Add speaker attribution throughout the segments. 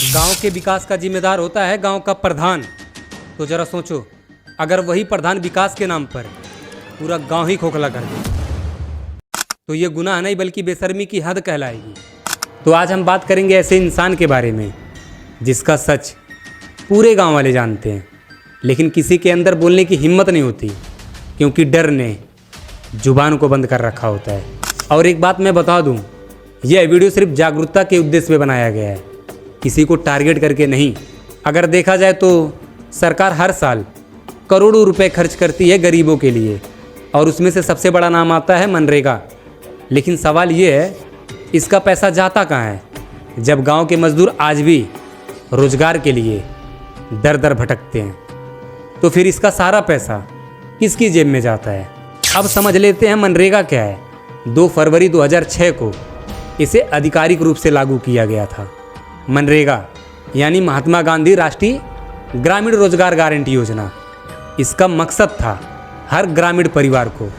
Speaker 1: गांव के विकास का जिम्मेदार होता है गांव का प्रधान। तो जरा सोचो, अगर वही प्रधान विकास के नाम पर पूरा गांव ही खोखला कर दे तो ये गुनाह नहीं बल्कि बेशर्मी की हद कहलाएगी। तो आज हम बात करेंगे ऐसे इंसान के बारे में जिसका सच पूरे गांव वाले जानते हैं, लेकिन किसी के अंदर बोलने की हिम्मत नहीं होती क्योंकि डर ने जुबान को बंद कर रखा होता है। और एक बात मैं बता दूं, यह वीडियो सिर्फ जागरूकता के उद्देश्य से बनाया गया है, किसी को टारगेट करके नहीं। अगर देखा जाए तो सरकार हर साल करोड़ों रुपए खर्च करती है गरीबों के लिए और उसमें से सबसे बड़ा नाम आता है मनरेगा। लेकिन सवाल ये है, इसका पैसा जाता कहाँ है जब गांव के मजदूर आज भी रोजगार के लिए दर दर भटकते हैं? तो फिर इसका सारा पैसा किसकी जेब में जाता है? अब समझ लेते हैं मनरेगा क्या है। 2 फरवरी 2006 को इसे आधिकारिक रूप से लागू किया गया था। मनरेगा यानी महात्मा गांधी राष्ट्रीय ग्रामीण रोजगार गारंटी योजना। इसका मकसद था हर ग्रामीण परिवार को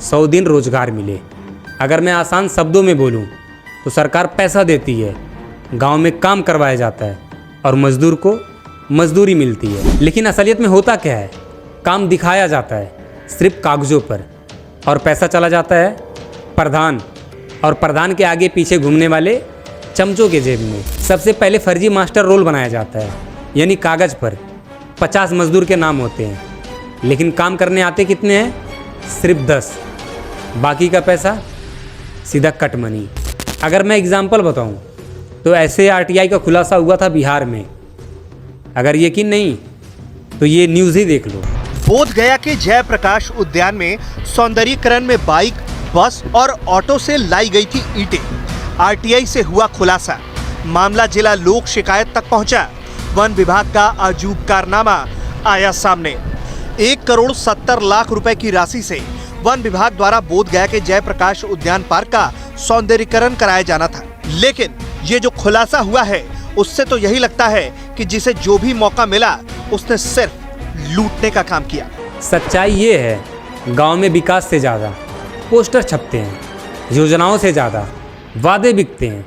Speaker 1: 100 दिन रोजगार मिले। अगर मैं आसान शब्दों में बोलूं तो सरकार पैसा देती है, गांव में काम करवाया जाता है और मजदूर को मजदूरी मिलती है। लेकिन असलियत में होता क्या है? काम दिखाया जाता है सिर्फ कागजों पर और पैसा चला जाता है प्रधान और प्रधान के आगे पीछे घूमने वाले चमचों के जेब में। सबसे पहले फर्जी मास्टर रोल बनाया जाता है, यानी कागज पर 50 मजदूर के नाम होते हैं, लेकिन काम करने आते कितने हैं? सिर्फ 10। बाकी का पैसा सीधा कट मनी। अगर मैं एग्जाम्पल बताऊं तो ऐसे आरटीआई का खुलासा हुआ था बिहार में। अगर यकीन नहीं तो ये न्यूज़ ही देख लो।
Speaker 2: बोध गया के जयप्रकाश उद्यान में सौंदर्यीकरण में बाइक, बस और ऑटो से लाई गई थी ईंटें। आरटीआई से हुआ खुलासा, मामला जिला लोक शिकायत तक पहुंचा। वन विभाग का अजूब कारनामा आया सामने। 1,70,00,000 रुपए की राशि से वन विभाग द्वारा बोध गया के जयप्रकाश उद्यान पार्क का सौंदर्यीकरण कराया जाना था। लेकिन ये जो खुलासा हुआ है उससे तो यही लगता है कि जिसे जो भी मौका मिला उसने सिर्फ लूटने का काम किया।
Speaker 1: सच्चाई ये है, गांव में विकास से ज़्यादा पोस्टर छपते हैं, योजनाओं से ज़्यादा वादे बिकते हैं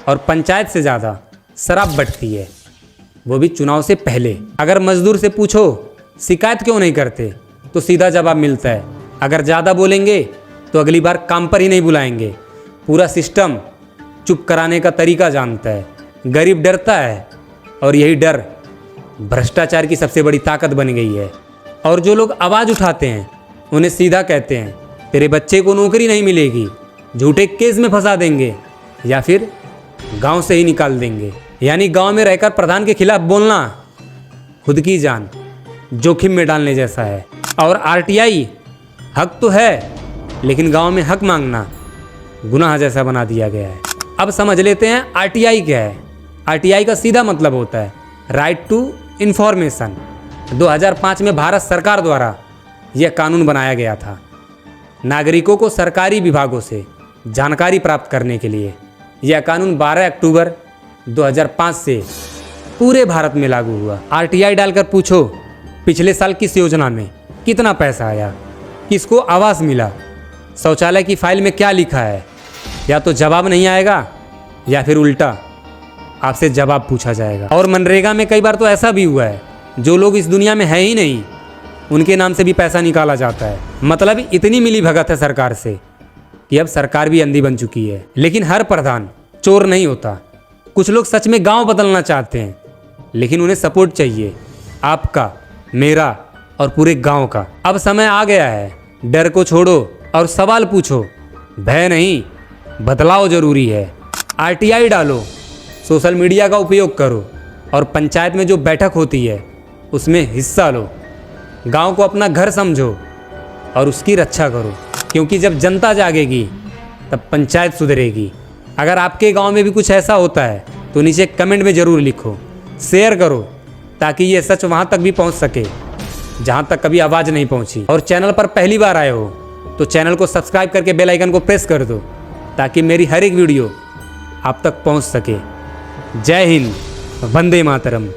Speaker 1: और पंचायत से ज़्यादा शराब बंटती है, वो भी चुनाव से पहले। अगर मजदूर से पूछो शिकायत क्यों नहीं करते तो सीधा जवाब मिलता है, अगर ज़्यादा बोलेंगे तो अगली बार काम पर ही नहीं बुलाएंगे। पूरा सिस्टम चुप कराने का तरीका जानता है। गरीब डरता है और यही डर भ्रष्टाचार की सबसे बड़ी ताकत बन गई है। और जो लोग आवाज़ उठाते हैं उन्हें सीधा कहते हैं, तेरे बच्चे को नौकरी नहीं मिलेगी, झूठे केस में फंसा देंगे या फिर गांव से ही निकाल देंगे। यानी गांव में रहकर प्रधान के खिलाफ बोलना खुद की जान जोखिम में डालने जैसा है। और आरटीआई हक तो है, लेकिन गांव में हक मांगना गुनाह जैसा बना दिया गया है। अब समझ लेते हैं आरटीआई क्या है। आरटीआई का सीधा मतलब होता है राइट टू इन्फॉर्मेशन। 2005 में भारत सरकार द्वारा यह कानून बनाया गया था नागरिकों को सरकारी विभागों से जानकारी प्राप्त करने के लिए। यह कानून 12 अक्टूबर 2005 से पूरे भारत में लागू हुआ। आरटीआई डालकर पूछो पिछले साल किस योजना में कितना पैसा आया, किसको आवास मिला, शौचालय की फाइल में क्या लिखा है, या तो जवाब नहीं आएगा या फिर उल्टा आपसे जवाब पूछा जाएगा। और मनरेगा में कई बार तो ऐसा भी हुआ है, जो लोग इस दुनिया में है ही नहीं उनके नाम से भी पैसा निकाला जाता है। मतलब इतनी मिली भगत है सरकार से कि अब सरकार भी अंधी बन चुकी है। लेकिन हर प्रधान चोर नहीं होता। कुछ लोग सच में गांव बदलना चाहते हैं, लेकिन उन्हें सपोर्ट चाहिए, आपका, मेरा और पूरे गांव का। अब समय आ गया है, डर को छोड़ो और सवाल पूछो। भय नहीं, बदलाव जरूरी है। आरटीआई डालो, सोशल मीडिया का उपयोग करो और पंचायत में जो बैठक होती है उसमें हिस्सा लो। गांव को अपना घर समझो और उसकी रक्षा करो, क्योंकि जब जनता जागेगी तब पंचायत सुधरेगी। अगर आपके गांव में भी कुछ ऐसा होता है तो नीचे कमेंट में ज़रूर लिखो, शेयर करो, ताकि ये सच वहाँ तक भी पहुँच सके जहाँ तक कभी आवाज़ नहीं पहुँची। और चैनल पर पहली बार आए हो तो चैनल को सब्सक्राइब करके बेल आइकन को प्रेस कर दो, ताकि मेरी हर एक वीडियो आप तक पहुँच सके। जय हिंद, वंदे मातरम।